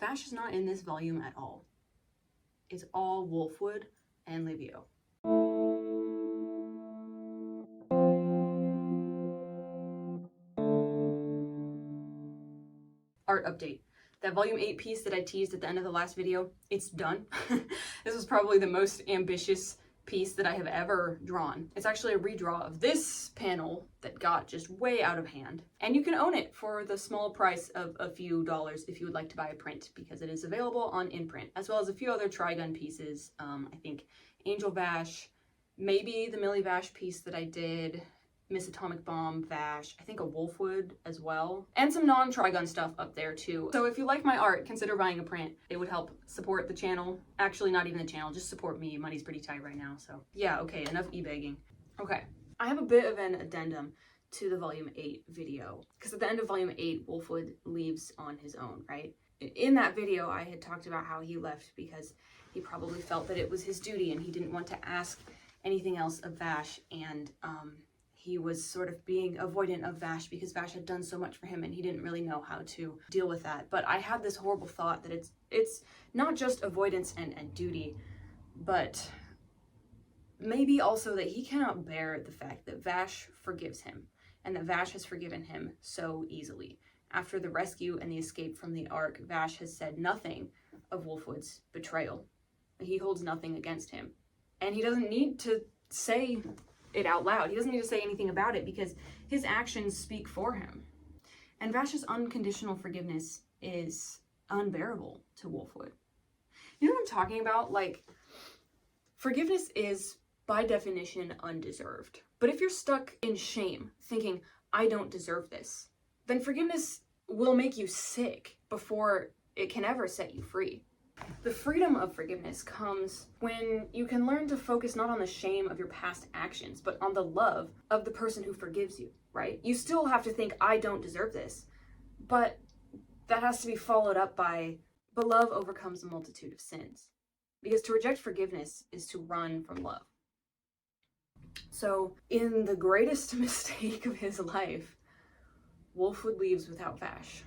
Vash is not in this volume at all. It's all Wolfwood and Livio. Art update. That volume 8 piece that I teased at the end of the last video, it's done. This was probably the most ambitious piece that I have ever drawn. It's actually a redraw of this panel that got just way out of hand. And you can own it for the small price of a few dollars if you would like to buy a print, because it is available on InPrint, as well as a few other TRIGUN pieces. I think Angel Vash, maybe the Millie Vash piece that I did, Miss Atomic Bomb Vash, I think a Wolfwood as well, and some non-TRIGUN stuff up there too. So if you like my art, consider buying a print. It would help support the channel. Actually, not even the channel, just support me. Money's pretty tight right now, so yeah, okay, enough e-begging. Okay, I have a bit of an addendum to the volume 8 video, because at the end of volume 8, Wolfwood leaves on his own, right? In that video, I had talked about how he left because he probably felt that it was his duty and he didn't want to ask anything else of Vash, and he was sort of being avoidant of Vash because Vash had done so much for him and he didn't really know how to deal with that. But I had this horrible thought that it's not just avoidance and duty, but maybe also that he cannot bear the fact that Vash forgives him and that Vash has forgiven him so easily. After the rescue and the escape from the Ark, Vash has said nothing of Wolfwood's betrayal. He holds nothing against him. And he doesn't need to say it out loud. He doesn't need to say anything about it because his actions speak for him. And Vash's unconditional forgiveness is unbearable to Wolfwood. You know what I'm talking about? Like, forgiveness is by definition undeserved. But if you're stuck in shame, thinking, I don't deserve this, then forgiveness will make you sick before it can ever set you free. The freedom of forgiveness comes when you can learn to focus not on the shame of your past actions, but on the love of the person who forgives you, right? You still have to think, I don't deserve this, but that has to be followed up by, but love overcomes a multitude of sins. Because to reject forgiveness is to run from love. So, in the greatest mistake of his life, Wolfwood leaves without Vash.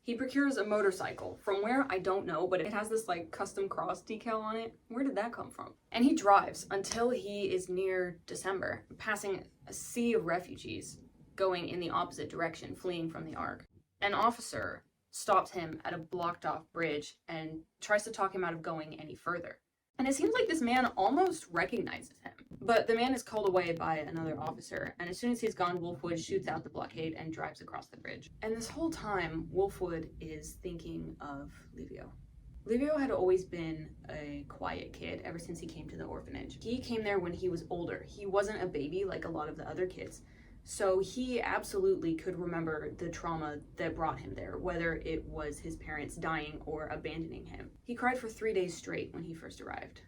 He procures a motorcycle from where, I don't know, but it has this like custom cross decal on it. Where did that come from? And he drives until he is near December, passing a sea of refugees going in the opposite direction, fleeing from the Ark. An officer stops him at a blocked off bridge and tries to talk him out of going any further. And it seems like this man almost recognizes him. But the man is called away by another officer, and as soon as he's gone, Wolfwood shoots out the blockade and drives across the bridge. And this whole time, Wolfwood is thinking of Livio. Livio had always been a quiet kid ever since he came to the orphanage. He came there when he was older. He wasn't a baby like a lot of the other kids. So he absolutely could remember the trauma that brought him there, whether it was his parents dying or abandoning him. He cried for 3 days straight when he first arrived.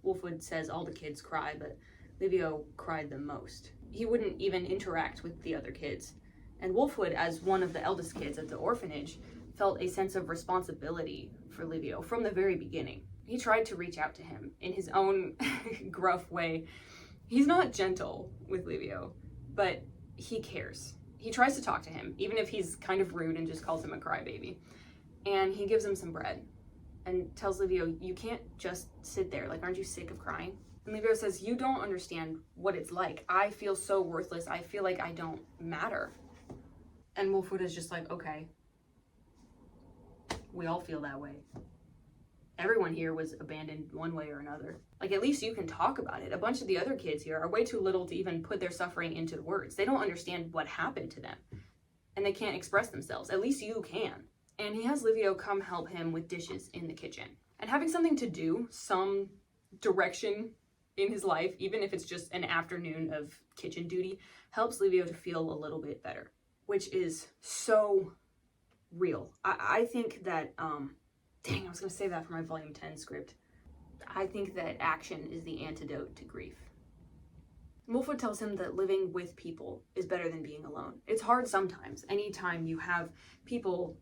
Wolfwood says all the kids cry, but Livio cried the most. He wouldn't even interact with the other kids. And Wolfwood, as one of the eldest kids at the orphanage, felt a sense of responsibility for Livio from the very beginning. He tried to reach out to him in his own gruff way. He's not gentle with Livio, but he cares. He tries to talk to him, even if he's kind of rude and just calls him a crybaby. And he gives him some bread and tells Livio, you can't just sit there. Like, aren't you sick of crying? And Livio says, you don't understand what it's like. I feel so worthless. I feel like I don't matter. And Wolfwood is just like, okay. We all feel that way. Everyone here was abandoned one way or another. Like, at least you can talk about it. A bunch of the other kids here are way too little to even put their suffering into words. They don't understand what happened to them. And they can't express themselves. At least you can. And he has Livio come help him with dishes in the kitchen. And having something to do, some direction in his life, even if it's just an afternoon of kitchen duty, helps Livio to feel a little bit better. Which is so real. I think that, dang, I was going to say that for my volume 10 script. I think that action is the antidote to grief. Wolfwood tells him that living with people is better than being alone. It's hard sometimes. Anytime you have people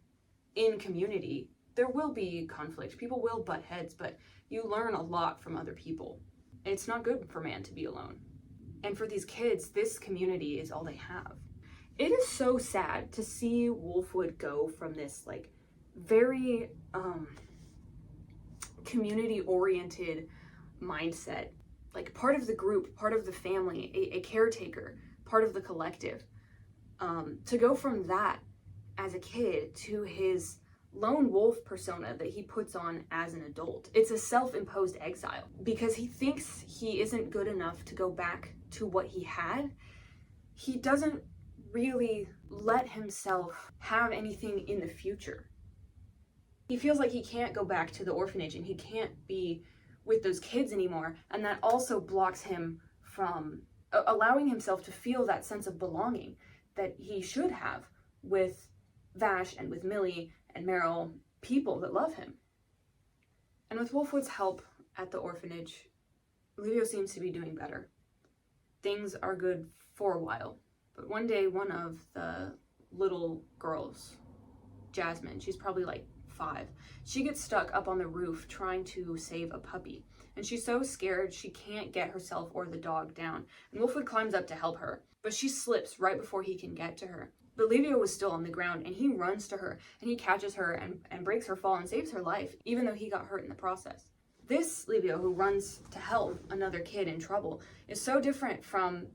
in community, there will be conflict. People will butt heads, but you learn a lot from other people. It's not good for man to be alone. And for these kids, this community is all they have. It is so sad to see Wolfwood go from this, like, very community-oriented mindset, like part of the group, part of the family, a caretaker, part of the collective. To go from that as a kid to his lone wolf persona that he puts on as an adult. It's a self-imposed exile because he thinks he isn't good enough to go back to what he had. He doesn't really let himself have anything in the future. He feels like he can't go back to the orphanage and he can't be with those kids anymore, and that also blocks him from allowing himself to feel that sense of belonging that he should have with Vash and with Millie and Meryl, people that love him. And with Wolfwood's help at the orphanage, Livio seems to be doing better. Things are good for a while, but one day one of the little girls, Jasmine, she's probably like 5, she gets stuck up on the roof trying to save a puppy, and she's so scared she can't get herself or the dog down, and Wolfwood climbs up to help her, but she slips right before he can get to her. But Livio was still on the ground, and he runs to her, and he catches her and breaks her fall and saves her life, even though he got hurt in the process. This Livio, who runs to help another kid in trouble, is so different from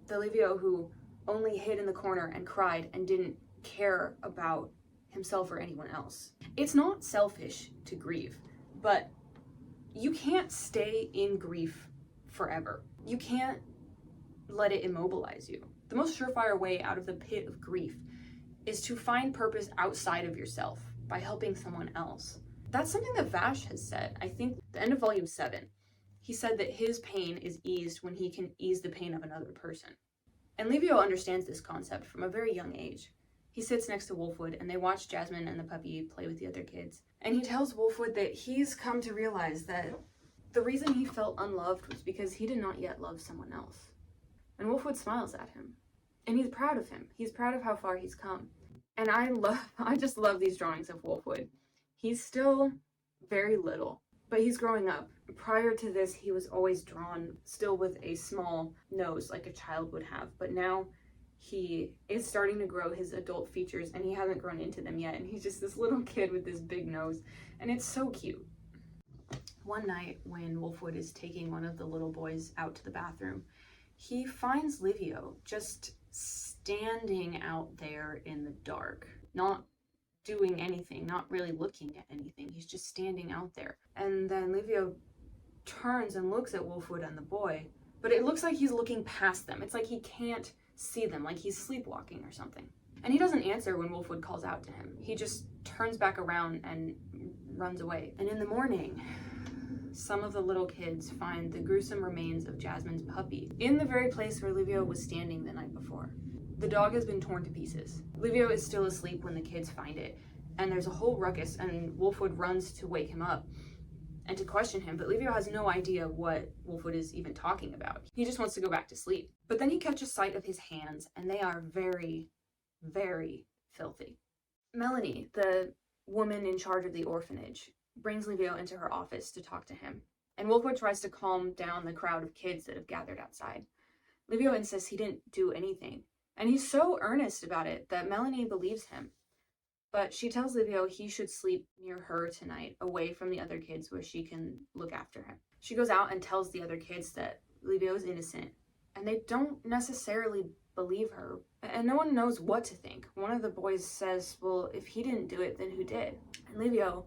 the Livio who only hid in the corner and cried and didn't care about himself or anyone else. It's not selfish to grieve, but you can't stay in grief forever. You can't let it immobilize you. The most surefire way out of the pit of grief is to find purpose outside of yourself by helping someone else. That's something that Vash has said. I think the end of volume 7, he said that his pain is eased when he can ease the pain of another person. And Livio understands this concept from a very young age. He sits next to Wolfwood and they watch Jasmine and the puppy play with the other kids. And he tells Wolfwood that he's come to realize that the reason he felt unloved was because he did not yet love someone else. And Wolfwood smiles at him. And he's proud of him. He's proud of how far he's come. And I just love these drawings of Wolfwood. He's still very little, but he's growing up. Prior to this, he was always drawn still with a small nose like a child would have. But now he is starting to grow his adult features and he hasn't grown into them yet. And he's just this little kid with this big nose. And it's so cute. One night when Wolfwood is taking one of the little boys out to the bathroom, he finds Livio just standing out there in the dark, not doing anything, not really looking at anything. He's just standing out there. And then Livio turns and looks at Wolfwood and the boy, but it looks like he's looking past them. It's like he can't see them, like he's sleepwalking or something. And he doesn't answer when Wolfwood calls out to him. He just turns back around and runs away. And in the morning, some of the little kids find the gruesome remains of Jasmine's puppy in the very place where Livio was standing the night before. The dog has been torn to pieces. Livio is still asleep when the kids find it, and there's a whole ruckus, and Wolfwood runs to wake him up and to question him, but Livio has no idea what Wolfwood is even talking about. He just wants to go back to sleep. But then he catches sight of his hands, and they are very, very filthy. Melanie, the woman in charge of the orphanage, brings Livio into her office to talk to him, and Wolfwood tries to calm down the crowd of kids that have gathered outside. Livio insists he didn't do anything, and he's so earnest about it that Melanie believes him. But she tells Livio he should sleep near her tonight, away from the other kids where she can look after him. She goes out and tells the other kids that Livio is innocent, and they don't necessarily believe her, and no one knows what to think. One of the boys says, well, if he didn't do it, then who did? And Livio,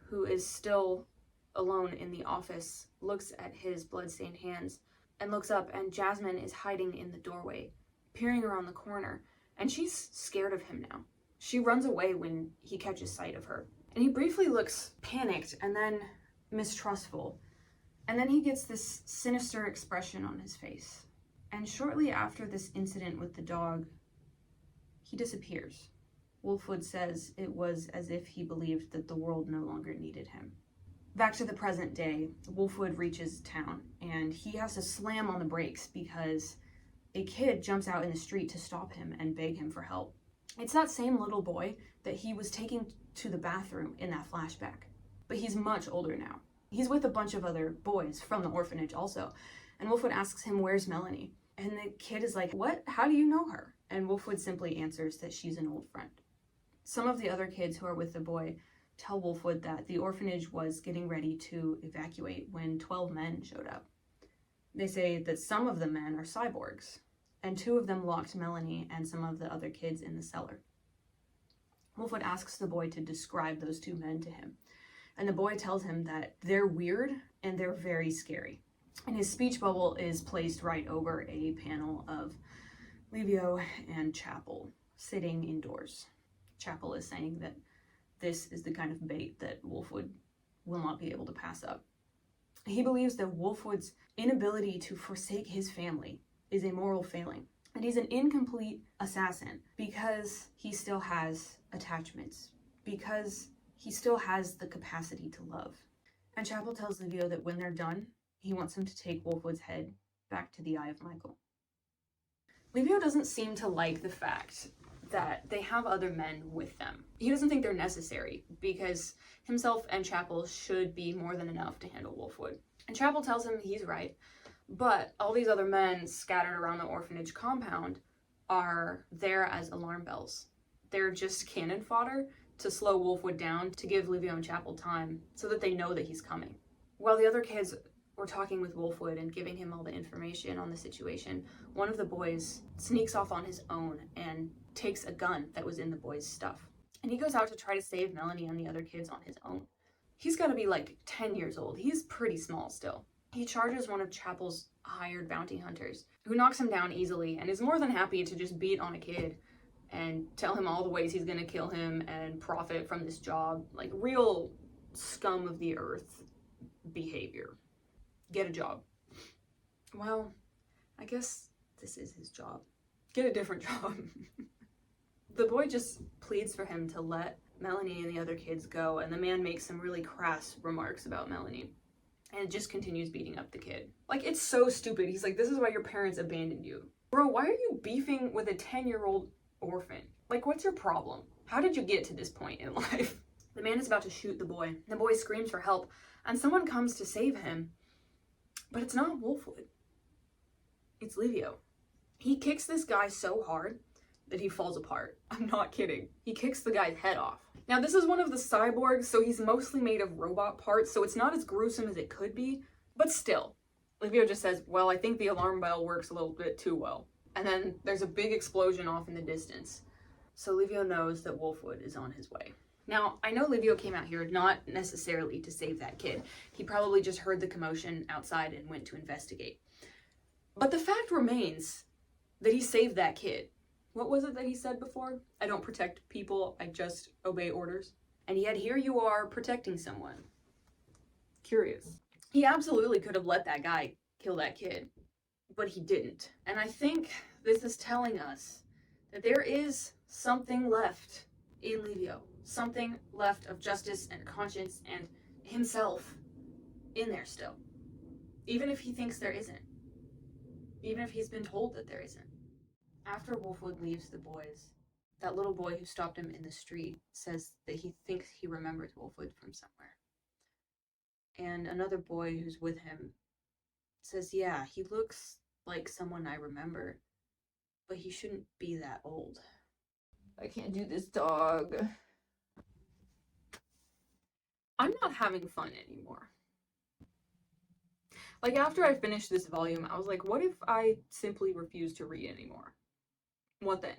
who is still alone in the office, looks at his bloodstained hands and looks up, and Jasmine is hiding in the doorway, peering around the corner, and she's scared of him now. She runs away when he catches sight of her, and he briefly looks panicked and then mistrustful, and then he gets this sinister expression on his face. And shortly after this incident with the dog, he disappears. Wolfwood says it was as if he believed that the world no longer needed him. Back to the present day, Wolfwood reaches town, and he has to slam on the brakes because a kid jumps out in the street to stop him and beg him for help. It's that same little boy that he was taking to the bathroom in that flashback, but he's much older now. He's with a bunch of other boys from the orphanage also, and Wolfwood asks him, where's Melanie? And the kid is like, what? How do you know her? And Wolfwood simply answers that she's an old friend. Some of the other kids who are with the boy tell Wolfwood that the orphanage was getting ready to evacuate when 12 men showed up. They say that some of the men are cyborgs, and 2 of them locked Melanie and some of the other kids in the cellar. Wolfwood asks the boy to describe those 2 men to him, and the boy tells him that they're weird and they're very scary. And his speech bubble is placed right over a panel of Livio and Chapel sitting indoors. Chapel is saying that this is the kind of bait that Wolfwood will not be able to pass up. He believes that Wolfwood's inability to forsake his family is a moral failing, and he's an incomplete assassin because he still has attachments, because he still has the capacity to love. And Chapel tells Livio that when they're done, he wants him to take Wolfwood's head back to the Eye of Michael. Livio doesn't seem to like the fact that they have other men with them. He doesn't think they're necessary because himself and Chapel should be more than enough to handle Wolfwood. And Chapel tells him he's right, but all these other men scattered around the orphanage compound are there as alarm bells. They're just cannon fodder to slow Wolfwood down, to give Livio and Chapel time so that they know that he's coming. While the other kids were talking with Wolfwood and giving him all the information on the situation, one of the boys sneaks off on his own and takes a gun that was in the boy's stuff. And he goes out to try to save Melanie and the other kids on his own. He's got to be like 10 years old. He's pretty small still. He charges one of Chapel's hired bounty hunters, who knocks him down easily and is more than happy to just beat on a kid and tell him all the ways he's gonna kill him and profit from this job. Like real scum of the earth behavior. Get a job. Well, I guess this is his job. Get a different job. The boy just pleads for him to let Melanie and the other kids go, and the man makes some really crass remarks about Melanie and just continues beating up the kid. Like, it's so stupid. He's like, this is why your parents abandoned you. Bro, why are you beefing with a 10-year-old orphan? Like, what's your problem? How did you get to this point in life? The man is about to shoot the boy. The boy screams for help, and someone comes to save him, but it's not Wolfwood. It's Livio. He kicks this guy so hard that he falls apart. I'm not kidding. He kicks the guy's head off. Now, this is one of the cyborgs, so he's mostly made of robot parts, so it's not as gruesome as it could be, but still. Livio just says, well, I think the alarm bell works a little bit too well. And then there's a big explosion off in the distance. So Livio knows that Wolfwood is on his way. Now, I know Livio came out here not necessarily to save that kid. He probably just heard the commotion outside and went to investigate. But the fact remains that he saved that kid. What was it that he said before? I don't protect people, I just obey orders. And yet here you are protecting someone. Curious. He absolutely could have let that guy kill that kid, but he didn't. And I think this is telling us that there is something left in Livio. Something left of justice and conscience and himself in there still. Even if he thinks there isn't. Even if he's been told that there isn't. After Wolfwood leaves the boys, that little boy who stopped him in the street says that he thinks he remembers Wolfwood from somewhere. And another boy who's with him says, yeah, he looks like someone I remember, but he shouldn't be that old. I can't do this, dog. I'm not having fun anymore. Like, after I finished this volume, I was like, what if I simply refuse to read anymore? What then?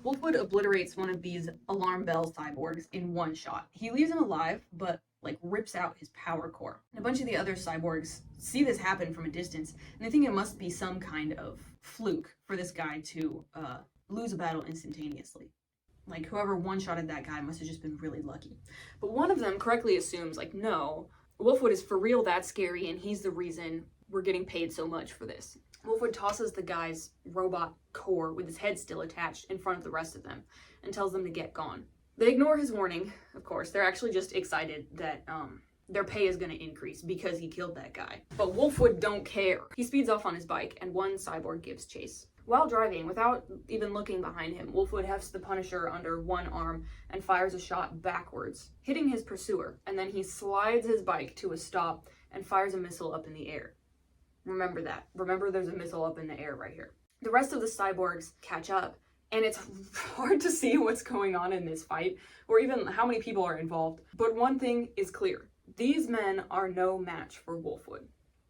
Wolfwood obliterates one of these alarm bell cyborgs in one shot. He leaves him alive, but like rips out his power core. And a bunch of the other cyborgs see this happen from a distance, and they think it must be some kind of fluke for this guy to lose a battle instantaneously. Like, whoever one-shotted that guy must have just been really lucky. But one of them correctly assumes, like, no, Wolfwood is for real that scary, and he's the reason we're getting paid so much for this. Wolfwood tosses the guy's robot core with his head still attached in front of the rest of them and tells them to get gone. They ignore his warning, of course. They're actually just excited that their pay is going to increase because he killed that guy. But Wolfwood don't care. He speeds off on his bike, and one cyborg gives chase. While driving, without even looking behind him, Wolfwood hefts the Punisher under one arm and fires a shot backwards, hitting his pursuer, and then he slides his bike to a stop and fires a missile up in the air. Remember that. Remember there's a missile up in the air right here. The rest of the cyborgs catch up And it's hard to see what's going on in this fight, or even how many people are involved. But one thing is clear. These men are no match for Wolfwood.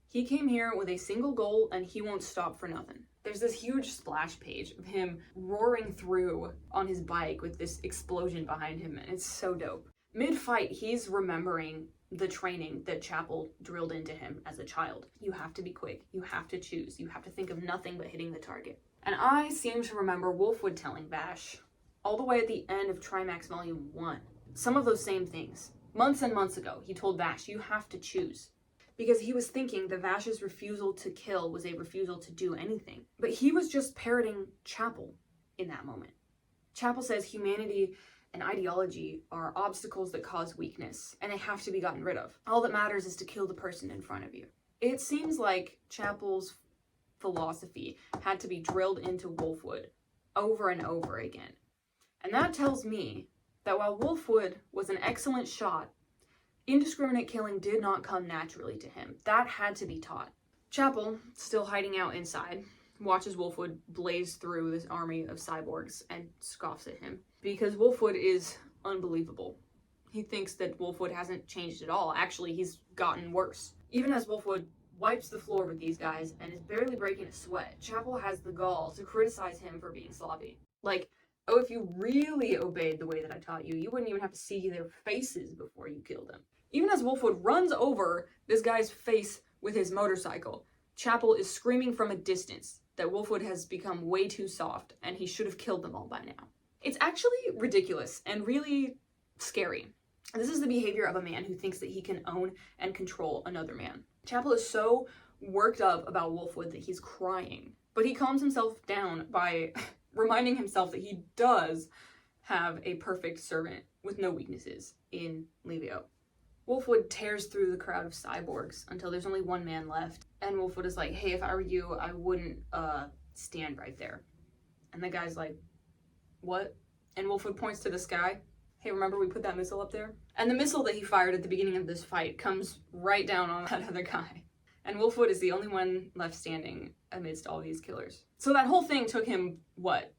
He came here with a single goal, and he won't stop for nothing. There's this huge splash page of him roaring through on his bike with this explosion behind him, and it's so dope. Mid-fight, he's remembering the training that Chapel drilled into him as a child. You have to be quick, you have to choose, you have to think of nothing but hitting the target. And I seem to remember Wolfwood telling Vash, all the way at the end of Trimax Volume 1, some of those same things. Months and months ago, he told Vash, you have to choose. Because he was thinking that Vash's refusal to kill was a refusal to do anything. But he was just parroting Chapel in that moment. Chapel says humanity and ideology are obstacles that cause weakness, and they have to be gotten rid of. All that matters is to kill the person in front of you. It seems like Chapel's philosophy had to be drilled into Wolfwood over and over again. And that tells me that while Wolfwood was an excellent shot, indiscriminate killing did not come naturally to him. That had to be taught. Chapel, still hiding out inside, watches Wolfwood blaze through this army of cyborgs and scoffs at him. Because Wolfwood is unbelievable. He thinks that Wolfwood hasn't changed at all. Actually, he's gotten worse. Even as Wolfwood wipes the floor with these guys and is barely breaking a sweat, Chapel has the gall to criticize him for being sloppy. Like, oh, if you really obeyed the way that I taught you, you wouldn't even have to see their faces before you killed them. Even as Wolfwood runs over this guy's face with his motorcycle, Chapel is screaming from a distance that Wolfwood has become way too soft and he should have killed them all by now. It's actually ridiculous and really scary. This is the behavior of a man who thinks that he can own and control another man. Chapel is so worked up about Wolfwood that he's crying, but he calms himself down by reminding himself that he does have a perfect servant with no weaknesses in Livio. Wolfwood tears through the crowd of cyborgs until there's only one man left, and Wolfwood is like, hey, if I were you, I wouldn't stand right there. And the guy's like, what? And Wolfwood points to the sky. Hey, remember we put that missile up there? And the missile that he fired at the beginning of this fight comes right down on that other guy. And Wolfwood is the only one left standing amidst all these killers. So that whole thing took him, what,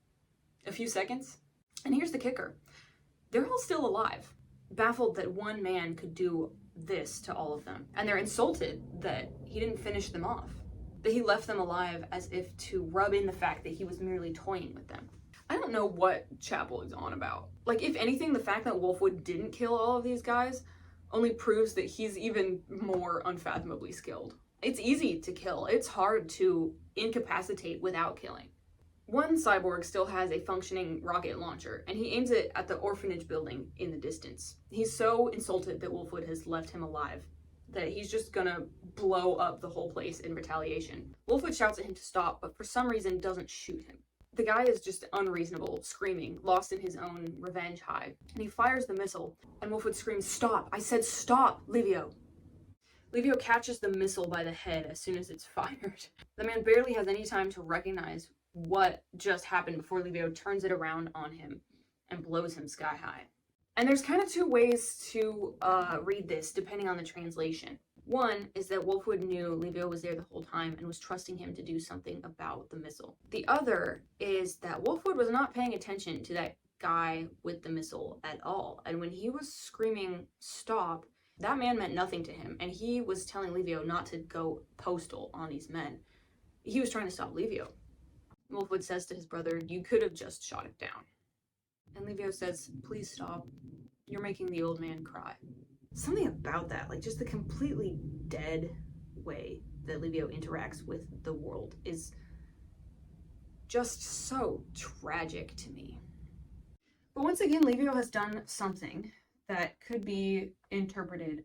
a few seconds? And here's the kicker. They're all still alive, baffled that one man could do this to all of them. And they're insulted that he didn't finish them off, that he left them alive as if to rub in the fact that he was merely toying with them. I don't know what Chapel is on about. Like, if anything, the fact that Wolfwood didn't kill all of these guys only proves that he's even more unfathomably skilled. It's easy to kill. It's hard to incapacitate without killing. One cyborg still has a functioning rocket launcher, and he aims it at the orphanage building in the distance. He's so insulted that Wolfwood has left him alive that he's just gonna blow up the whole place in retaliation. Wolfwood shouts at him to stop, but for some reason doesn't shoot him. The guy is just unreasonable, screaming, lost in his own revenge high. And he fires the missile, and Wolfwood screams, stop! I said stop, Livio! Livio catches the missile by the head as soon as it's fired. The man barely has any time to recognize what just happened before Livio turns it around on him and blows him sky high. And there's kind of two ways to read this, depending on the translation. One is that Wolfwood knew Livio was there the whole time and was trusting him to do something about the missile. The other is that Wolfwood was not paying attention to that guy with the missile at all. And when he was screaming, stop, that man meant nothing to him. And he was telling Livio not to go postal on these men. He was trying to stop Livio. Wolfwood says to his brother, you could have just shot it down. And Livio says, please stop. You're making the old man cry. Something about that, like just the completely dead way that Livio interacts with the world is just so tragic to me. But once again, Livio has done something that could be interpreted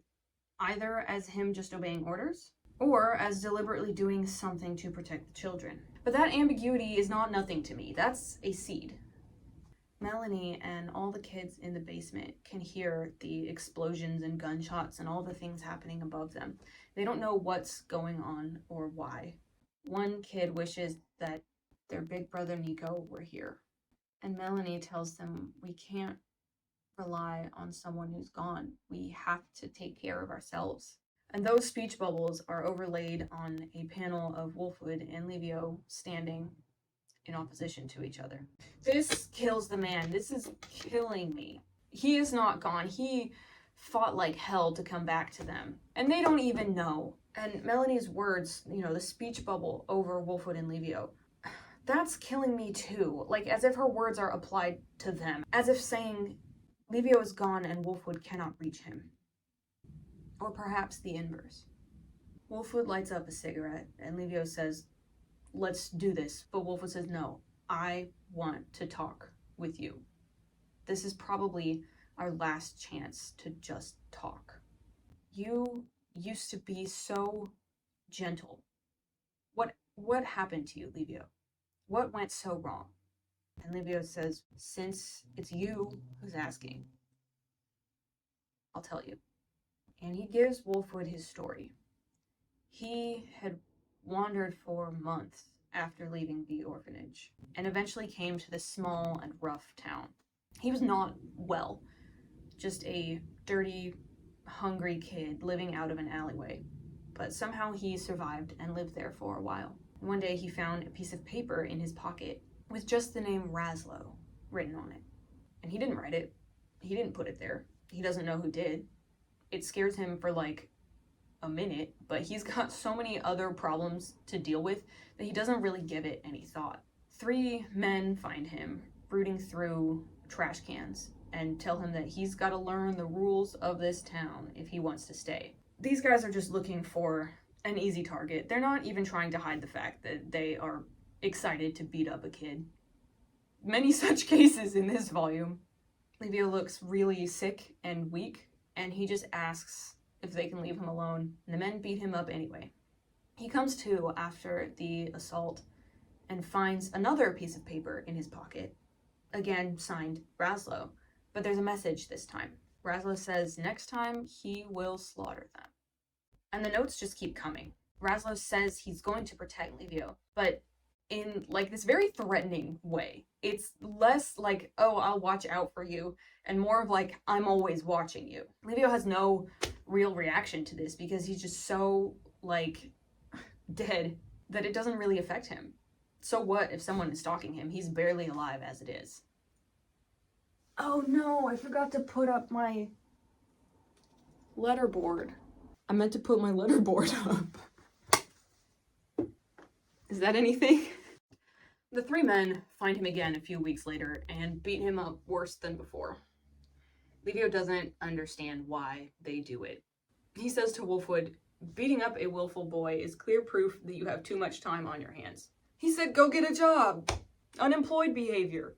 either as him just obeying orders or as deliberately doing something to protect the children. But that ambiguity is not nothing to me. That's a seed. Melanie and all the kids in the basement can hear the explosions and gunshots and all the things happening above them. They don't know what's going on or why. One kid wishes that their big brother Nico were here. And Melanie tells them, we can't rely on someone who's gone. We have to take care of ourselves. And those speech bubbles are overlaid on a panel of Wolfwood and Livio standing in opposition to each other. This kills the man. This is killing me. He is not gone. He fought like hell to come back to them. And they don't even know. And Melanie's words, you know, the speech bubble over Wolfwood and Livio, that's killing me too. Like, as if her words are applied to them. As if saying, Livio is gone and Wolfwood cannot reach him. Or perhaps the inverse. Wolfwood lights up a cigarette and Livio says, let's do this. But Wolfwood says, no, I want to talk with you. This is probably our last chance to just talk. You used to be so gentle. What happened to you, Livio? What went so wrong? And Livio says, since it's you who's asking, I'll tell you. And he gives Wolfwood his story. He had wandered for months after leaving the orphanage and eventually came to this small and rough town. He was not well, just a dirty, hungry kid living out of an alleyway. But somehow he survived and lived there for a while. One day he found a piece of paper in his pocket with just the name Razlo written on it. And he didn't write it. He didn't put it there. He doesn't know who did. It scares him for like a minute, but he's got so many other problems to deal with that he doesn't really give it any thought. 3 men find him rooting through trash cans and tell him that he's got to learn the rules of this town if he wants to stay. These guys are just looking for an easy target. They're not even trying to hide the fact that they are excited to beat up a kid. Many such cases in this volume. Livio looks really sick and weak, and he just asks if they can leave him alone, and the men beat him up anyway. He comes to after the assault and finds another piece of paper in his pocket, again signed Razlo, but there's a message this time. Razlo says next time he will slaughter them. And the notes just keep coming. Razlo says he's going to protect Livio, but in like this very threatening way. It's less like, oh, I'll watch out for you, and more of like, I'm always watching you. Livio has no real reaction to this because he's just so like dead that it doesn't really affect him. So what if someone is stalking him? He's barely alive as it is. Oh no, I forgot to put up my letterboard. I meant to put my letterboard up. Is that anything? The 3 men find him again a few weeks later and beat him up worse than before. Livio doesn't understand why they do it. He says to Wolfwood, beating up a willful boy is clear proof that you have too much time on your hands. He said, go get a job. Unemployed behavior.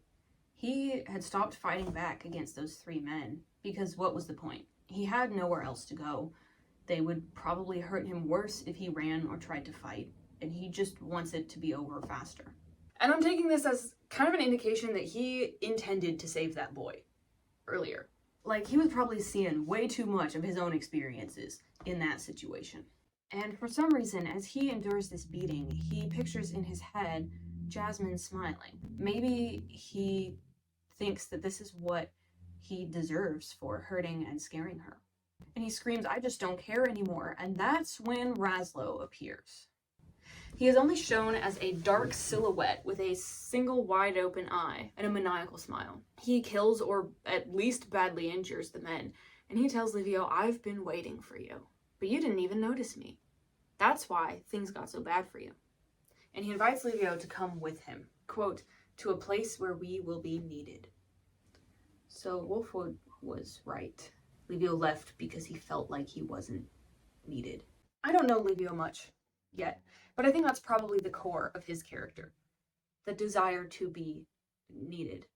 He had stopped fighting back against those 3 men because what was the point? He had nowhere else to go. They would probably hurt him worse if he ran or tried to fight, and he just wants it to be over faster. And I'm taking this as kind of an indication that he intended to save that boy earlier. Like, he was probably seeing way too much of his own experiences in that situation. And for some reason, as he endures this beating, he pictures in his head Jasmine smiling. Maybe he thinks that this is what he deserves for hurting and scaring her. And he screams, I just don't care anymore. And that's when Razlo appears. He is only shown as a dark silhouette with a single wide open eye and a maniacal smile. He kills or at least badly injures the men, and he tells Livio, I've been waiting for you, but you didn't even notice me. That's why things got so bad for you. And he invites Livio to come with him, quote, to a place where we will be needed. So Wolfwood was right. Livio left because he felt like he wasn't needed. I don't know Livio much yet, but I think that's probably the core of his character. The desire to be needed.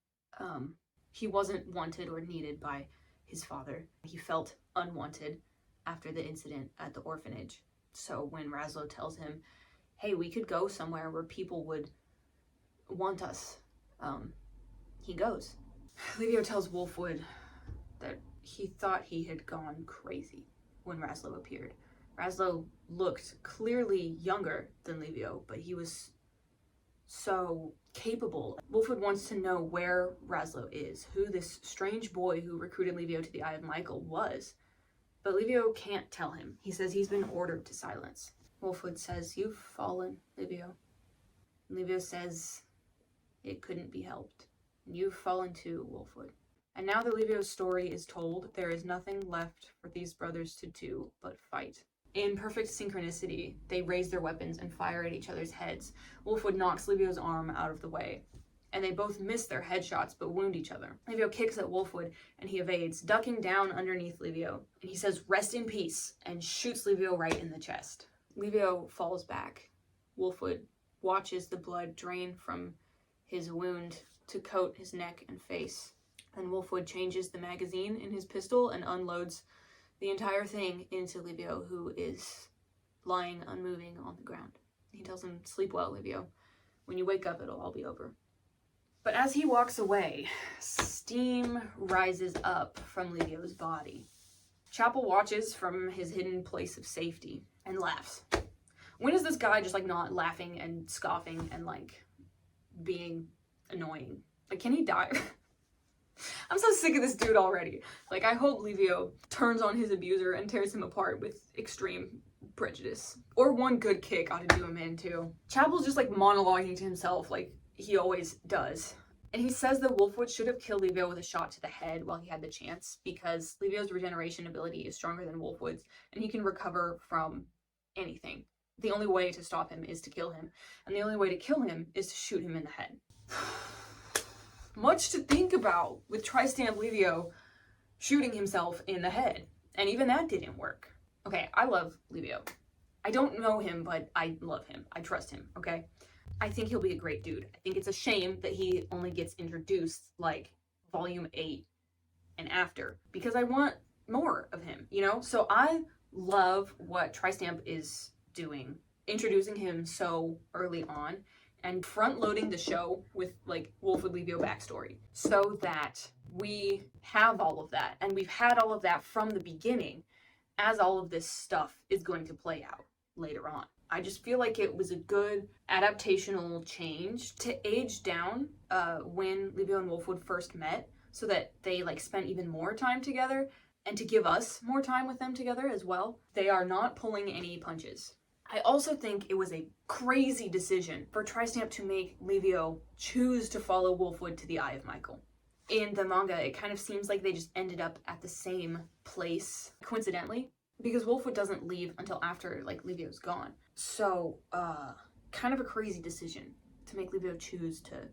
He wasn't wanted or needed by his father. He felt unwanted after the incident at the orphanage. So when Razlo tells him, hey, we could go somewhere where people would want us, he goes. Livio tells Wolfwood that he thought he had gone crazy when Razlo appeared. Razlo looked clearly younger than Livio, but he was so capable. Wolfwood wants to know where Razlo is, who this strange boy who recruited Livio to the Eye of Michael was. But Livio can't tell him. He says he's been ordered to silence. Wolfwood says, you've fallen, Livio. And Livio says, it couldn't be helped. You've fallen too, Wolfwood. And now that Livio's story is told, there is nothing left for these brothers to do but fight. In perfect synchronicity, they raise their weapons and fire at each other's heads. Wolfwood knocks Livio's arm out of the way, and they both miss their headshots but wound each other. Livio kicks at Wolfwood, and he evades, ducking down underneath Livio. And he says, "Rest in peace," and shoots Livio right in the chest. Livio falls back. Wolfwood watches the blood drain from his wound to coat his neck and face. Then Wolfwood changes the magazine in his pistol and unloads the entire thing into Livio, who is lying unmoving on the ground. He tells him, "Sleep well, Livio. When you wake up, it'll all be over." But as he walks away, steam rises up from Livio's body. Chapel watches from his hidden place of safety and laughs. When is this guy just like not laughing and scoffing and like being annoying? Like, can he die? I'm so sick of this dude already. Like, I hope Livio turns on his abuser and tears him apart with extreme prejudice. Or one good kick ought to do him in, too. Chapel's just, like, monologuing to himself like he always does. And he says that Wolfwood should have killed Livio with a shot to the head while he had the chance, because Livio's regeneration ability is stronger than Wolfwood's, and he can recover from anything. The only way to stop him is to kill him, and the only way to kill him is to shoot him in the head. Much to think about with Tri-Stamp Livio shooting himself in the head. And even that didn't work. Okay, I love Livio. I don't know him, but I love him. I trust him, okay? I think he'll be a great dude. I think it's a shame that he only gets introduced, like, Volume 8 and after. Because I want more of him, you know? So I love what Tri-Stamp is doing. Introducing him so early on. And front-loading the show with, like, Wolfwood Livio backstory. So that we have all of that. And we've had all of that from the beginning, as all of this stuff is going to play out later on. I just feel like it was a good adaptational change to age down when Livio and Wolfwood first met, so that they, like, spent even more time together, and to give us more time with them together as well. They are not pulling any punches. I also think it was a crazy decision for Tri-Stamp to make Livio choose to follow Wolfwood to the Eye of Michael. In the manga, it kind of seems like they just ended up at the same place, coincidentally, because Wolfwood doesn't leave until after, like, Livio's gone. So, kind of a crazy decision to make Livio choose to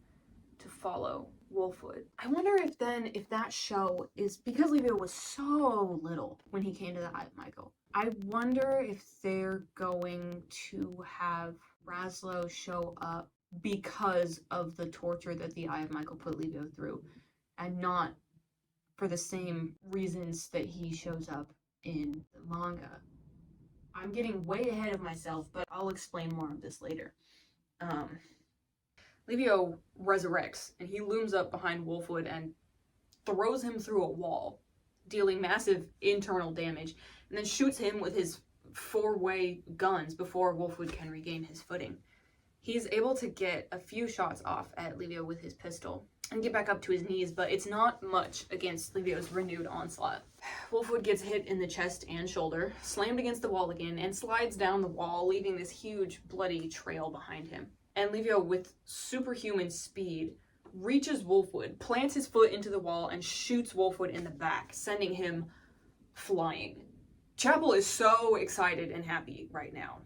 follow Wolfwood. I wonder if that show is, because Livio was so little when he came to the Eye of Michael, I wonder if they're going to have Raslo show up because of the torture that the Eye of Michael put Livio through, and not for the same reasons that he shows up in the manga. I'm getting way ahead of myself, but I'll explain more of this later. Livio resurrects, and he looms up behind Wolfwood and throws him through a wall, dealing massive internal damage, and then shoots him with his 4-way guns before Wolfwood can regain his footing. He's able to get a few shots off at Livio with his pistol and get back up to his knees, but it's not much against Livio's renewed onslaught. Wolfwood gets hit in the chest and shoulder, slammed against the wall again, and slides down the wall, leaving this huge bloody trail behind him. And Livio, with superhuman speed, reaches Wolfwood, plants his foot into the wall, and shoots Wolfwood in the back, sending him flying. Chapel is so excited and happy right now.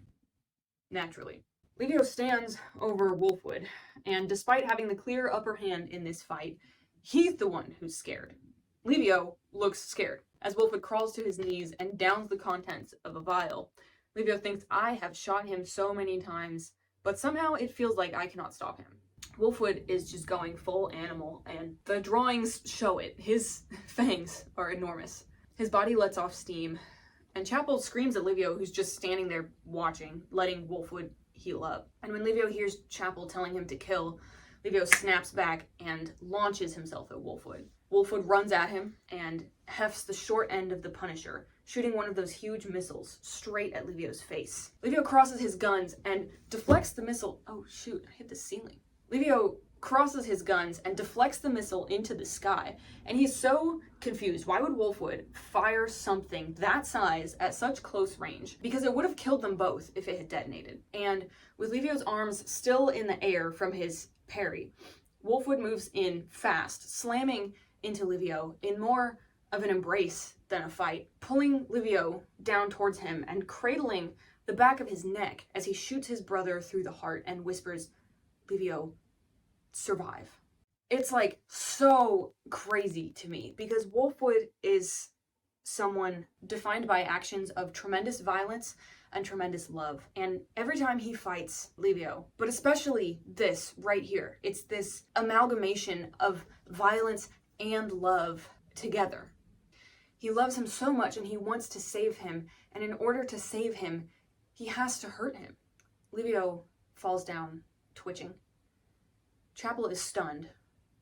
Naturally. Livio stands over Wolfwood, and despite having the clear upper hand in this fight, he's the one who's scared. Livio looks scared as Wolfwood crawls to his knees and downs the contents of a vial. Livio thinks, "I have shot him so many times, but somehow it feels like I cannot stop him." Wolfwood is just going full animal, and the drawings show it. His fangs are enormous. His body lets off steam, and Chapel screams at Livio, who's just standing there watching, letting Wolfwood heal up. And when Livio hears Chapel telling him to kill, Livio snaps back and launches himself at Wolfwood. Wolfwood runs at him and hefts the short end of the Punisher, shooting one of those huge missiles straight at Livio's face. Livio crosses his guns and deflects the missile. Oh shoot, I hit the ceiling. Livio crosses his guns and deflects the missile into the sky, and he's so confused. Why would Wolfwood fire something that size at such close range? Because it would have killed them both if it had detonated. And with Livio's arms still in the air from his parry, Wolfwood moves in fast, slamming into Livio in more of an embrace than a fight, pulling Livio down towards him and cradling the back of his neck as he shoots his brother through the heart and whispers, "Livio, survive." It's like so crazy to me because Wolfwood is someone defined by actions of tremendous violence and tremendous love. And every time he fights Livio, but especially this right here, it's this amalgamation of violence and love together. He loves him so much and he wants to save him, and in order to save him, he has to hurt him. Livio falls down, twitching. Chapel is stunned.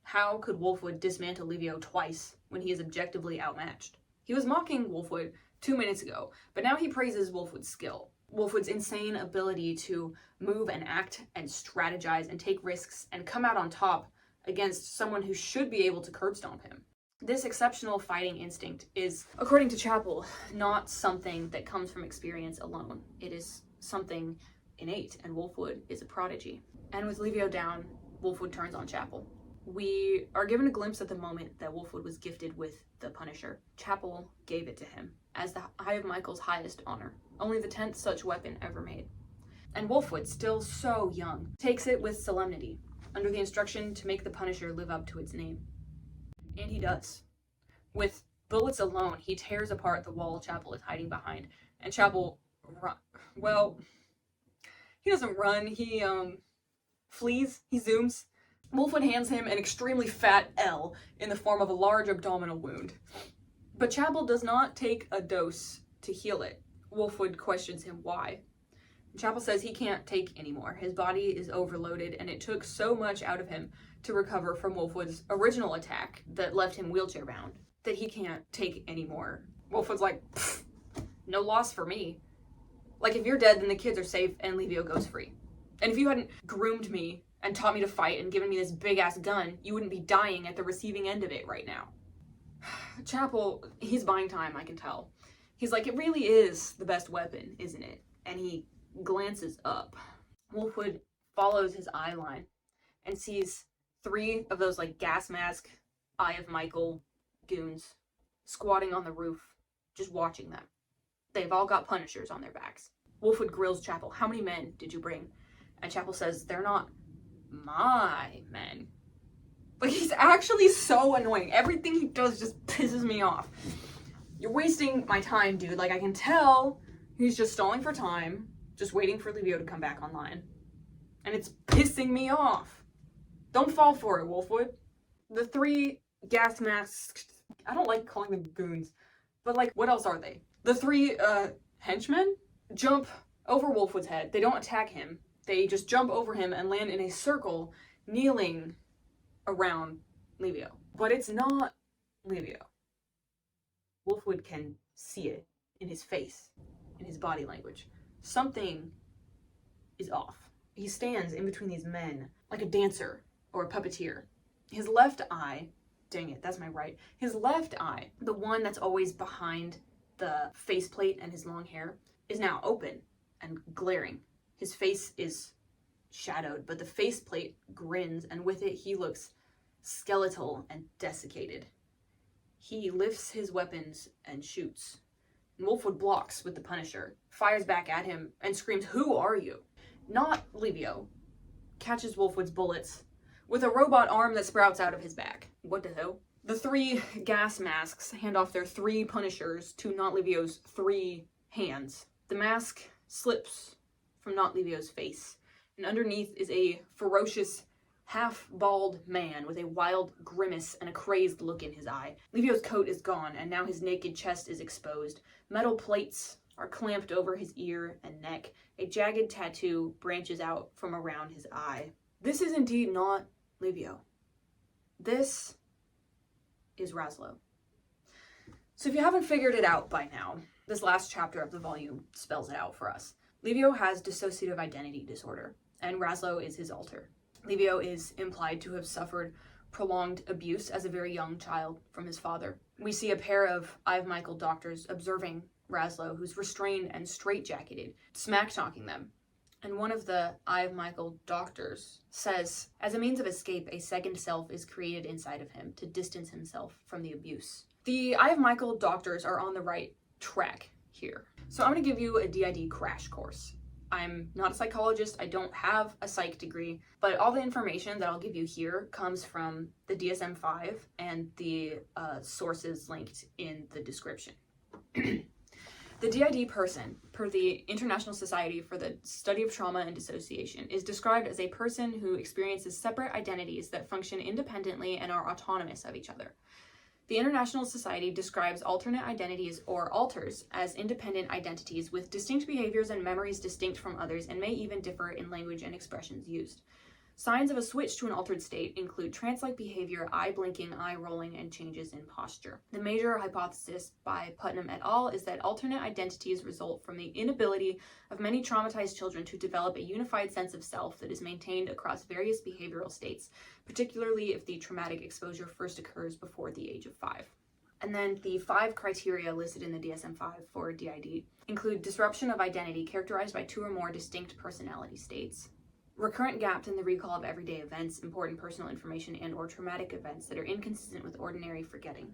How could Wolfwood dismantle Livio twice when he is objectively outmatched? He was mocking Wolfwood 2 minutes ago, but now he praises Wolfwood's skill. Wolfwood's insane ability to move and act and strategize and take risks and come out on top against someone who should be able to curb stomp him. This exceptional fighting instinct is, according to Chapel, not something that comes from experience alone. It is something innate, and Wolfwood is a prodigy. And with Livio down, Wolfwood turns on Chapel. We are given a glimpse at the moment that Wolfwood was gifted with the Punisher. Chapel gave it to him as the Eye of Michael's highest honor, only the 10th such weapon ever made. And Wolfwood, still so young, takes it with solemnity, under the instruction to make the Punisher live up to its name. And he does. With bullets alone, he tears apart the wall Chapel is hiding behind, and Chapel he doesn't run, he flees, he zooms. Wolfwood hands him an extremely fat L in the form of a large abdominal wound. But Chapel does not take a dose to heal it. Wolfwood questions him why. Chapel says he can't take anymore. His body is overloaded, and it took so much out of him to recover from Wolfwood's original attack that left him wheelchair bound that he can't take anymore. Wolfwood's like, no loss for me. Like, if you're dead, then the kids are safe and Livio goes free. And if you hadn't groomed me and taught me to fight and given me this big-ass gun, you wouldn't be dying at the receiving end of it right now. Chapel, he's buying time, I can tell. He's like, it really is the best weapon, isn't it? And he glances up. Wolfwood follows his eye line and sees 3 of those like gas mask Eye of Michael goons squatting on the roof, just watching them. They've all got Punishers on their backs. Wolfwood grills Chapel, how many men did you bring? And Chapel says, they're not my men. Like, he's actually so annoying. Everything he does just pisses me off. You're wasting my time, dude. Like, I can tell he's just stalling for time, just waiting for Livio to come back online. And it's pissing me off. Don't fall for it, Wolfwood. The 3 gas masked, I don't like calling them goons, but like, what else are they? The 3 henchmen jump over Wolfwood's head. They don't attack him. They just jump over him and land in a circle, kneeling around Livio. But it's not Livio. Wolfwood can see it in his face, in his body language. Something is off. He stands in between these men like a dancer or a puppeteer. His left eye, dang it, that's my right. His left eye, the one that's always behind the faceplate and his long hair, is now open and glaring. His face is shadowed, but the faceplate grins, and with it he looks skeletal and desiccated. He lifts his weapons and shoots. And Wolfwood blocks with the Punisher, fires back at him, and screams, "Who are you?" Not Livio. Catches Wolfwood's bullets with a robot arm that sprouts out of his back. What the hell? The 3 gas masks hand off their 3 Punishers to Not Livio's 3 hands. The mask slips from Not Livio's face, and underneath is a ferocious, half-bald man with a wild grimace and a crazed look in his eye. Livio's coat is gone, and now his naked chest is exposed. Metal plates are clamped over his ear and neck. A jagged tattoo branches out from around his eye. This is indeed not Livio. This is Razlo. So if you haven't figured it out by now, this last chapter of the volume spells it out for us. Livio has dissociative identity disorder, and Razlo is his alter. Livio is implied to have suffered prolonged abuse as a very young child from his father. We see a pair of Eye of Michael doctors observing Razlo, who's restrained and straitjacketed, smack-talking them. And one of the Eye of Michael doctors says, as a means of escape, a second self is created inside of him to distance himself from the abuse. The Eye of Michael doctors are on the right track here. So I'm going to give you a DID crash course. I'm not a psychologist, I don't have a psych degree, but all the information that I'll give you here comes from the DSM-5 and the sources linked in the description. The DID person, per the International Society for the Study of Trauma and Dissociation, is described as a person who experiences separate identities that function independently and are autonomous of each other. The International Society describes alternate identities, or alters, as independent identities with distinct behaviors and memories distinct from others, and may even differ in language and expressions used. Signs of a switch to an altered state include trance-like behavior, eye blinking, eye rolling, and changes in posture. The major hypothesis by Putnam et al. Is that alternate identities result from the inability of many traumatized children to develop a unified sense of self that is maintained across various behavioral states, particularly if the traumatic exposure first occurs before the age of 5. And then the 5 criteria listed in the DSM-5 for DID include disruption of identity characterized by 2 or more distinct personality states, recurrent gaps in the recall of everyday events, important personal information, and or traumatic events that are inconsistent with ordinary forgetting.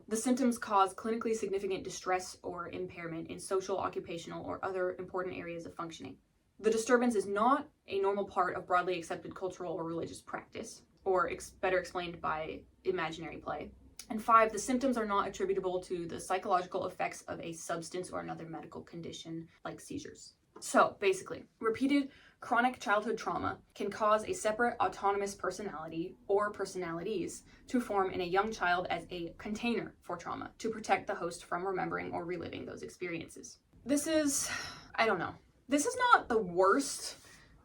The symptoms cause clinically significant distress or impairment in social, occupational, or other important areas of functioning. The disturbance is not a normal part of broadly accepted cultural or religious practice, or better explained by imaginary play. And 5, the symptoms are not attributable to the psychological effects of a substance or another medical condition like seizures. So basically, repeated chronic childhood trauma can cause a separate autonomous personality or personalities to form in a young child as a container for trauma to protect the host from remembering or reliving those experiences. This is not the worst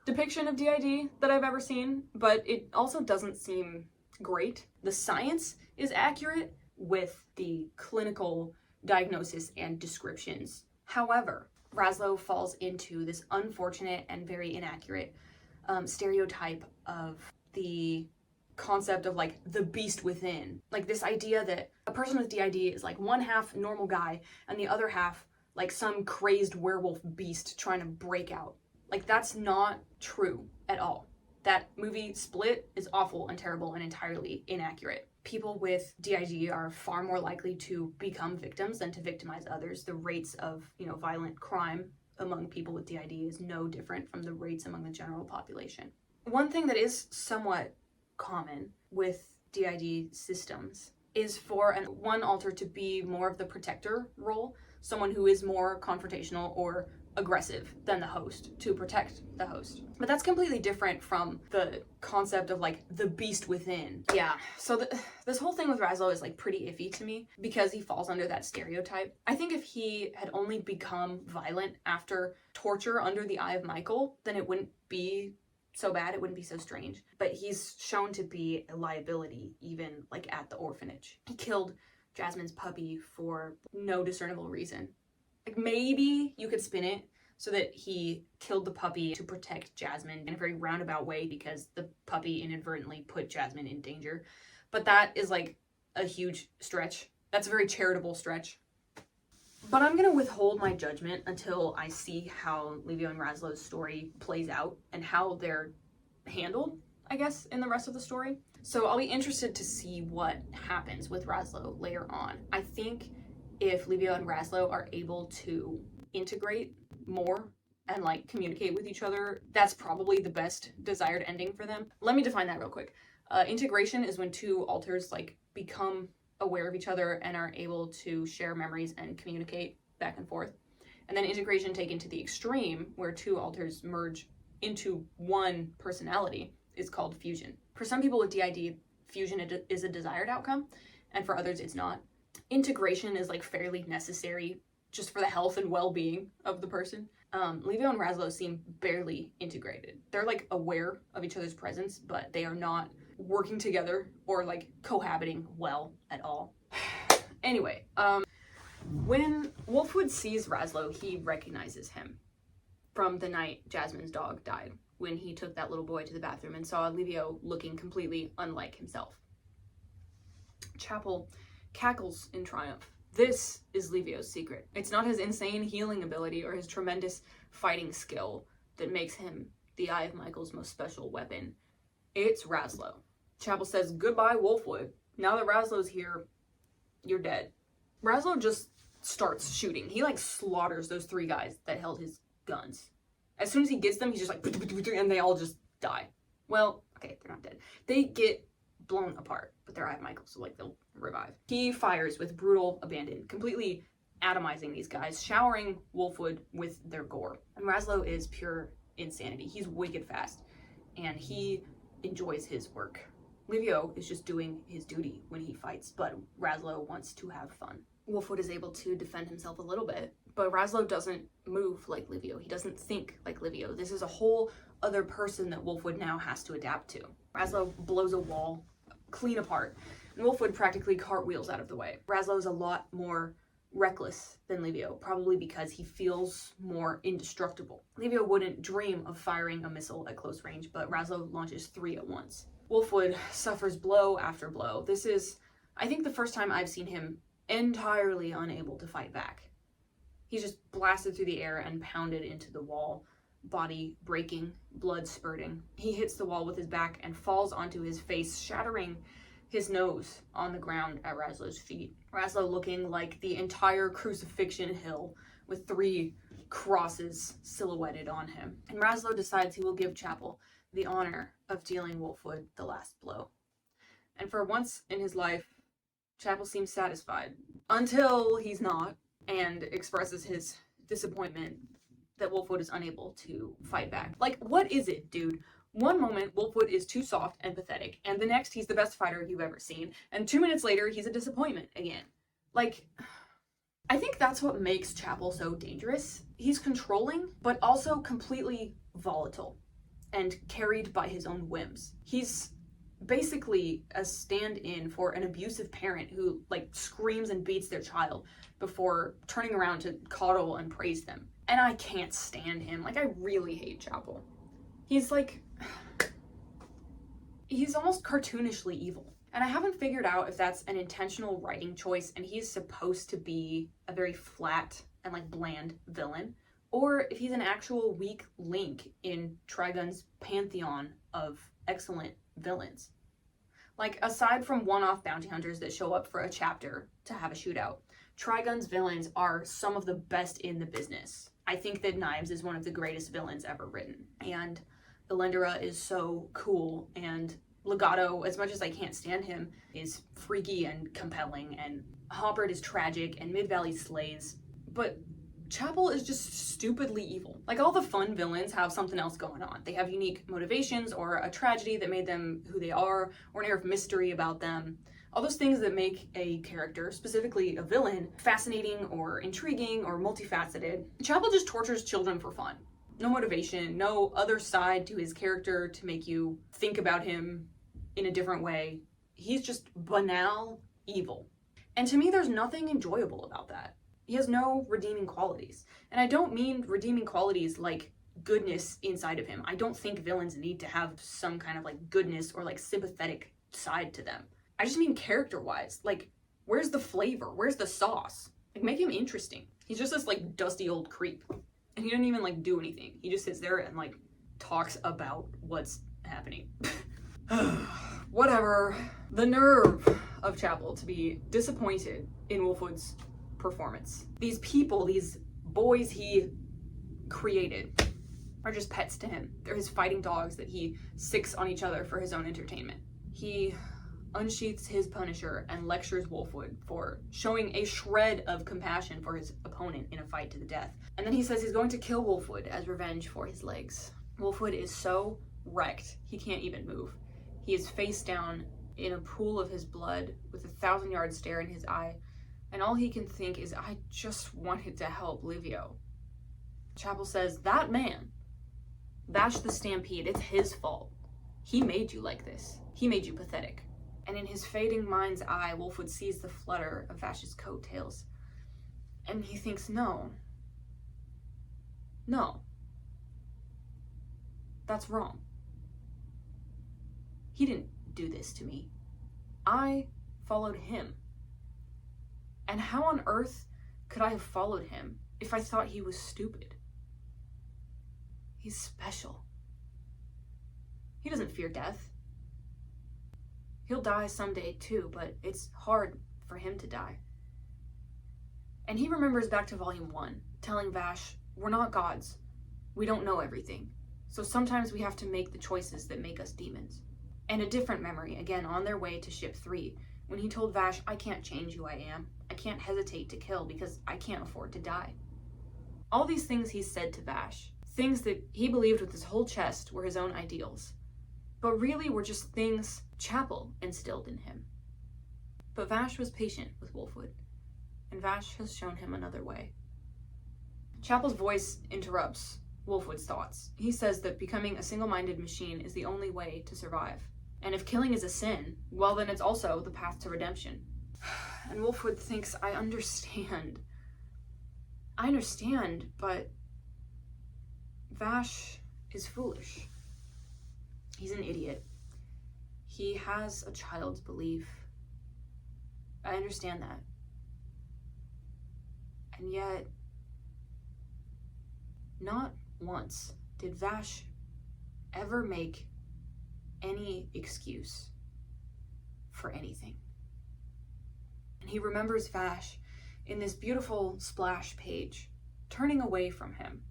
depiction of DID that I've ever seen, but it also doesn't seem great. The science is accurate with the clinical diagnosis and descriptions. However, Raslow falls into this unfortunate and very inaccurate stereotype of the concept of like the beast within. Like this idea that a person with DID is like one half normal guy and the other half like some crazed werewolf beast trying to break out. Like that's not true at all. That movie Split is awful and terrible and entirely inaccurate. People with DID are far more likely to become victims than to victimize others. The rates of, violent crime among people with DID is no different from the rates among the general population. One thing that is somewhat common with DID systems is for one alter to be more of the protector role, someone who is more confrontational or aggressive than the host to protect the host. But that's completely different from the concept of like the beast within. Yeah, so this whole thing with Raslow is like pretty iffy to me because he falls under that stereotype. I think if he had only become violent after torture under the Eye of Michael, then it wouldn't be so bad, it wouldn't be so strange. But he's shown to be a liability even like at the orphanage. He killed Jasmine's puppy for no discernible reason. Like maybe you could spin it so that he killed the puppy to protect Jasmine in a very roundabout way because the puppy inadvertently put Jasmine in danger. But that is like a huge stretch. That's a very charitable stretch. But I'm gonna withhold my judgment until I see how Livio and Raslow's story plays out and how they're handled, I guess, in the rest of the story. So I'll be interested to see what happens with Raslow later on. I think if Livio and Raslow are able to integrate more and like communicate with each other, that's probably the best desired ending for them. Let me define that real quick. Integration is when 2 alters like become aware of each other and are able to share memories and communicate back and forth. And then integration taken to the extreme, where 2 alters merge into one personality, is called fusion. For some people with DID, fusion is a desired outcome, and for others it's not. Integration is like fairly necessary just for the health and well-being of the person. Livio and Raslow seem barely integrated. They're like aware of each other's presence, but they are not working together or like cohabiting well at all. Anyway, when Wolfwood sees Raslow, he recognizes him from the night Jasmine's dog died, when he took that little boy to the bathroom and saw Livio looking completely unlike himself. Chapel cackles in triumph. This is Livio's secret. It's not his insane healing ability or his tremendous fighting skill that makes him the Eye of Michael's most special weapon. It's Razlo. Chapel says, goodbye, Wolfwood. Now that Razlo's here, you're dead. Razlo just starts shooting. He like slaughters those 3 guys that held his guns. As soon as he gets them, he's just like, and they all just die. Well, okay, they're not dead. They get blown apart, but they're Eye of Michael, so like they'll revive. He fires with brutal abandon, completely atomizing these guys, showering Wolfwood with their gore. And Razlo is pure insanity. He's wicked fast, and he enjoys his work. Livio is just doing his duty when he fights, but Razlo wants to have fun. Wolfwood is able to defend himself a little bit, but Razlo doesn't move like Livio. He doesn't think like Livio. This is a whole other person that Wolfwood now has to adapt to. Razlo blows a wall clean apart, and Wolfwood practically cartwheels out of the way. Razlo is a lot more reckless than Livio, probably because he feels more indestructible. Livio wouldn't dream of firing a missile at close range, but Razlo launches 3 at once. Wolfwood suffers blow after blow. This is, I think, the first time I've seen him entirely unable to fight back. He's just blasted through the air and pounded into the wall, body breaking, blood spurting. He hits the wall with his back and falls onto his face, shattering his nose on the ground at Razlo's feet. Razlo looking like the entire crucifixion hill with 3 crosses silhouetted on him. And Razlo decides he will give Chapel the honor of dealing Wolfwood the last blow. And for once in his life, Chapel seems satisfied, until he's not, and expresses his disappointment that Wolfwood is unable to fight back. Like, what is it, dude? One moment, Wolfwood is too soft and pathetic, and the next, he's the best fighter you've ever seen, and 2 minutes later, he's a disappointment again. Like, I think that's what makes Chapel so dangerous. He's controlling, but also completely volatile and carried by his own whims. He's basically a stand-in for an abusive parent who like screams and beats their child before turning around to coddle and praise them. And I can't stand him. Like, I really hate Chapel. He's like, he's almost cartoonishly evil. And I haven't figured out if that's an intentional writing choice and he's supposed to be a very flat and like bland villain, or if he's an actual weak link in TRIGUN's pantheon of excellent villains. Like, aside from one-off bounty hunters that show up for a chapter to have a shootout, TRIGUN's villains are some of the best in the business. I think that Knives is one of the greatest villains ever written, and Elendera is so cool, and Legato, as much as I can't stand him, is freaky and compelling, and Hoppert is tragic, and Mid-Valley slays, but Chapel is just stupidly evil. Like, all the fun villains have something else going on. They have unique motivations, or a tragedy that made them who they are, or an air of mystery about them. All those things that make a character, specifically a villain, fascinating or intriguing or multifaceted. Chapel just tortures children for fun. No motivation, no other side to his character to make you think about him in a different way. He's just banal evil. And to me, there's nothing enjoyable about that. He has no redeeming qualities. And I don't mean redeeming qualities like goodness inside of him. I don't think villains need to have some kind of like goodness or like sympathetic side to them. I just mean character-wise. Like, where's the flavor? Where's the sauce? Like, make him interesting. He's just this like dusty old creep. And he doesn't even like do anything. He just sits there and like talks about what's happening. Whatever. The nerve of Chapel to be disappointed in Wolfwood's performance. These people, these boys he created, are just pets to him. They're his fighting dogs that he sicks on each other for his own entertainment. He unsheaths his Punisher and lectures Wolfwood for showing a shred of compassion for his opponent in a fight to the death. And then he says he's going to kill Wolfwood as revenge for his legs. Wolfwood is so wrecked, he can't even move. He is face down in a pool of his blood with a 1,000-yard stare in his eye, and all he can think is, I just wanted to help Livio. Chapel says, that man, Vash the Stampede, it's his fault. He made you like this. He made you pathetic. And in his fading mind's eye, Wolfwood sees the flutter of Vash's coattails. And he thinks, no. That's wrong. He didn't do this to me. I followed him. And how on earth could I have followed him if I thought he was stupid? He's special. He doesn't fear death. He'll die someday too, but it's hard for him to die. And he remembers back to Volume 1, telling Vash, we're not gods. We don't know everything. So sometimes we have to make the choices that make us demons. And a different memory, again, on their way to Ship 3, when he told Vash, I can't change who I am. I can't hesitate to kill because I can't afford to die. All these things he said to Vash, things that he believed with his whole chest were his own ideals, but really were just things Chapel instilled in him. But Vash was patient with Wolfwood, and Vash has shown him another way. Chapel's voice interrupts Wolfwood's thoughts. He says that becoming a single-minded machine is the only way to survive. And if killing is a sin, well then it's also the path to redemption. And Wolfwood thinks, I understand, but Vash is foolish. He's an idiot. He has a child's belief. I understand that. And yet, not once did Vash ever make any excuse for anything. And he remembers Vash in this beautiful splash page, turning away from him.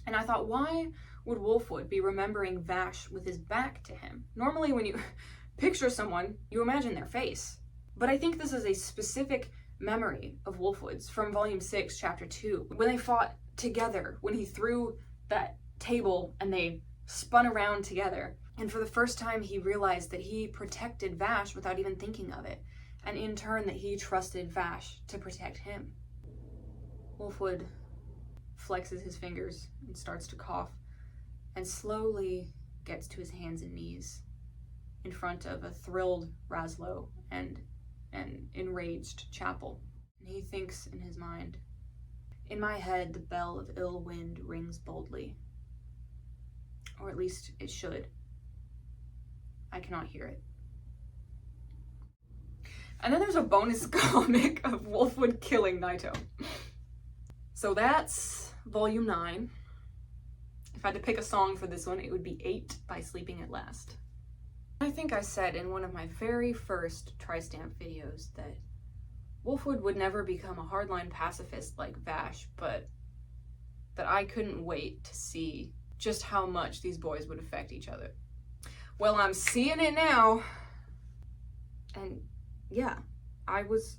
And I thought, why would Wolfwood be remembering Vash with his back to him? Normally when you picture someone, you imagine their face. But I think this is a specific memory of Wolfwood's from Volume 6, Chapter 2, when they fought together, when he threw that table and they spun around together. And for the first time, he realized that he protected Vash without even thinking of it. And in turn, that he trusted Vash to protect him. Wolfwood flexes his fingers and starts to cough, and slowly gets to his hands and knees in front of a thrilled Raslo and an enraged Chapel. And he thinks in his mind, in my head, the bell of ill wind rings boldly. Or at least it should. I cannot hear it. And then there's a bonus comic of Wolfwood killing Naito. So that's Volume 9. If I had to pick a song for this one, it would be 8 by Sleeping at Last. I think I said in one of my very first Tri-Stamp videos that Wolfwood would never become a hardline pacifist like Vash, but that I couldn't wait to see just how much these boys would affect each other. Well, I'm seeing it now. And yeah, I was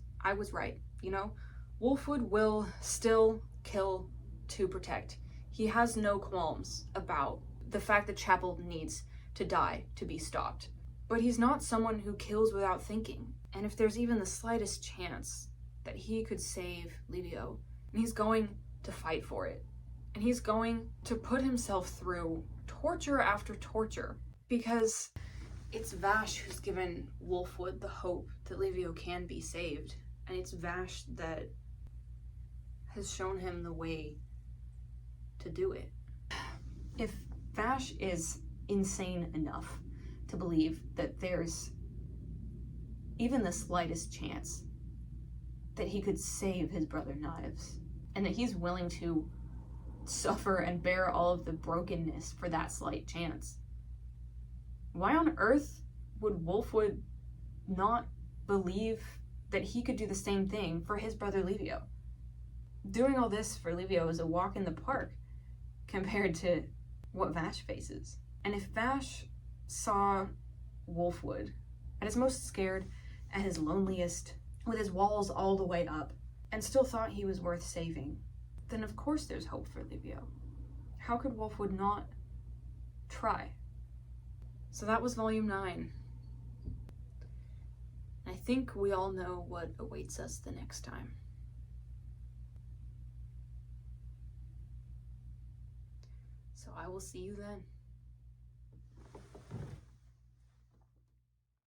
right, you know? Wolfwood will still kill to protect. He has no qualms about the fact that Chapel needs to die to be stopped. But he's not someone who kills without thinking. And if there's even the slightest chance that he could save Livio, he's going to fight for it. And he's going to put himself through torture after torture, because it's Vash who's given Wolfwood the hope that Livio can be saved. And it's Vash that has shown him the way to do it. If Vash is insane enough to believe that there's even the slightest chance that he could save his brother Knives, and that he's willing to suffer and bear all of the brokenness for that slight chance, why on earth would Wolfwood not believe that he could do the same thing for his brother Livio? Doing all this for Livio is a walk in the park compared to what Vash faces. And if Vash saw Wolfwood at his most scared, at his loneliest, with his walls all the way up, and still thought he was worth saving, then of course there's hope for Livio. How could Wolfwood not try? So that was Volume 9. I think we all know what awaits us the next time. So I will see you then.